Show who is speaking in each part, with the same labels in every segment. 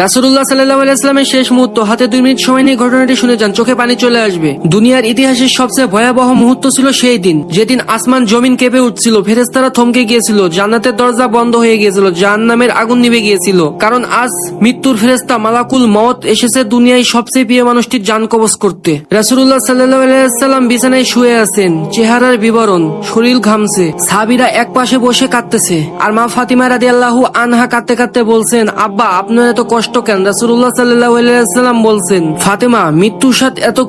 Speaker 1: রাসূলুল্লাহ সাল্লাল্লাহু আলাইহি ওয়াসাল্লামের শেষ মুহূর্ত, হাতে 2 মিনিট সময় নিয়ে ঘটনাটি শুনে যান, চোখে পানি চলে আসবে। দুনিয়ার ইতিহাসের সবচেয়ে ভয়াবহ মুহূর্ত ছিল সেই দিন, যেদিন আসমান জমিন কেঁপে উঠছিল, ফেরেশতারা থমকে গিয়েছিল, জান্নাতের দরজা বন্ধ হয়ে গিয়েছিল, জাহান্নামের আগুন নিভে গিয়েছিল। কারণ আজ মৃত্যুর ফেরেশতা মালাকুল মউত এসেছে দুনিয়ায় সবচেয়ে প্রিয় মানুষটির জান কবজ করতে। রাসূলুল্লাহ সাল্লাল্লাহু আলাইহি ওয়াসাল্লাম বিছানায় শুয়ে আছেন, চেহারার বিবরণ, শরীর ঘামছে, সাহাবীরা এক পাশে বসে কাঁদতেছে, আর মা ফাতিমা রাদিয়াল্লাহু আনহা কাঁদতে কাঁদতে বলছেন, আব্বা আপনার এত কষ্ট কেন? রাসূলুল্লাহ সাল্লাল্লাহু আলাইহি ওয়াসাল্লাম বলছেন, ফাতিমা, মৃত্যুর স্বাদ এত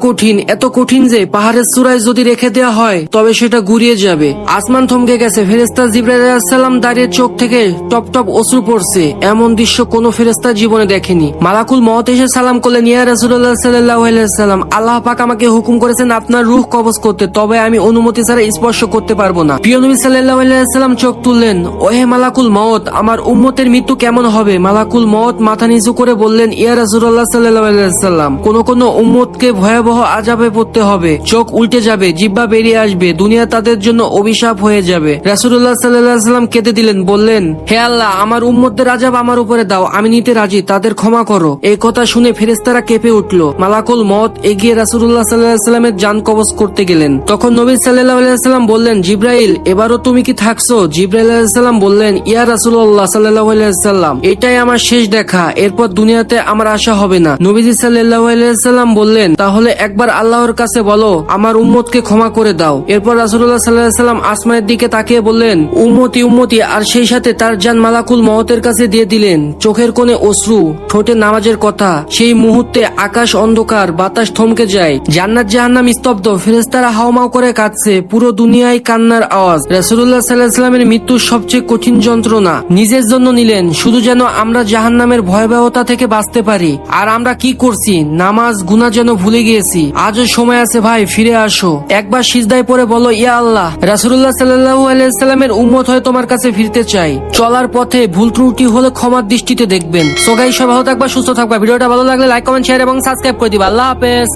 Speaker 1: কঠিন যে পাহাড়ের চূড়ায় যদি রেখে দেওয়া হয় তবে সেটা গুড়িয়ে যাবে। আসমান থমকে গেছে, ফেরেশতা জিবরাইল আলাইহিস সালাম দাঁড়িয়ে, চোখ থেকে টপ টপ অশ্রু পড়ছে। এমন দৃশ্য কোনো ফেরেশতা জীবনে দেখেনি। মালাকুল মউত এসে সালাম করলেন, ইয়া রাসূলুল্লাহ সাল্লাল্লাহু আলাইহি ওয়াসাল্লাম, আল্লাহ পাক আমাকে হুকুম করেছেন আপনার রূহ কবজ করতে, তবে আমি অনুমতি ছাড়া স্পর্শ করতে পারবো না। প্রিয় নবী সাল্লাল্লাহু আলাইহি ওয়াসাল্লাম চোখ তুললেন, ওহে মালাকুল মউত, আমার উম্মতের মৃত্যু কেমন হবে? মালাকুল মউত মাথা নিচু করে বললেন, ইয়া রাসূলুল্লাহ সাল্লাল্লাহু আলাইহি ওয়াসাল্লাম, কোন উম্মতকে ভয়াবহ আযাবে পড়তে হবে, চোখ উল্টে যাবে, জিহ্বা বেরিয়ে আসবে, দুনিয়া তাদের জন্য অভিশাপ হয়ে যাবে। রাসূলুল্লাহ সাল্লাল্লাহু আলাইহি ওয়াসাল্লাম কেঁদে দিলেন, বললেন, হে আল্লাহ, আমার উম্মতদের আযাব আমার উপরে দাও, আমি নিতে রাজি, তাদের ক্ষমা করো। এই কথা শুনে ফেরেশতারা কেঁপে উঠল। মালাকুল মউত এগিয়ে রাসূলুল্লাহ সাল্লাল্লাহু আলাইহি ওয়াসাল্লামের জান কবজ করতে গেলেন। তখন নবী সাল্লাল্লাহু আলাইহি ওয়াসাল্লাম বললেন, জিবরাইল, এবারও তুমি কি থাকছো? জিবরাইল আলাইহিস সালাম বললেন, ইয়া রাসূলুল্লাহ সাল্লাল্লাহু আলাইহি ওয়াসাল্লাম, এটাই আমার শেষ দেখা, এরপর দুনিয়াতে আমার আশা হবে না। নবীজি সাল্লাল্লাহু আলাইহি ওয়াসাল্লাম বললেন, তাহলে একবার আল্লাহর কাছে বলো আমার উম্মতকে ক্ষমা করে দাও। এরপর রাসূলুল্লাহ সাল্লাল্লাহু আলাইহি ওয়াসাল্লাম আসমানের দিকে তাকিয়ে বললেন, উম্মতি উম্মতি, আর সেই সাথে তার জান মালাকুল মউতের কাছে দিয়ে দিলেন। চোখের কোণে অশ্রু, ঠোঁটে নামাজের কথা। সেই মুহূর্তে আকাশ অন্ধকার, বাতাস থমকে যায়, জান্নাত জাহান্নাম স্তব্ধ, ফেরেশতারা হাওমাও করে কাঁদছে, পুরো দুনিয়ায় কান্নার আওয়াজ। রাসূলুল্লাহ সাল্লাল্লাহু আলাইহি ওয়াসাল্লামের মৃত্যুর সবচেয়ে কঠিন যন্ত্রণা নিজের জন্য নিলেন, শুধু যেন আমরা জাহান্নামের ভয়াবহতা থেকে বাঁচতে পারি। আর আমরা কি করছি? নামাজ গুনাহ যেন ভুলে গিয়েছি। আজও সময় আছে ভাই, ফিরে আসো, একবার সিজদায় পড়ে বলো, ইয়া আল্লাহ, রাসূলুল্লাহ সাল্লাল্লাহু আলাইহি ওয়াসাল্লামের উম্মত হয়ে তোমার কাছে ফিরতে চাই। চলার পথে ভুল ত্রুটি হলে ক্ষমার দৃষ্টিতে দেখবেন। সো গাইস, সবাই ভালো থাকবা, সুস্থ থাকবা। ভিডিওটা ভালো লাগলে লাইক, কমেন্ট, শেয়ার এবং সাবস্ক্রাইব করে দিবা। আল্লাহ হাফেজ।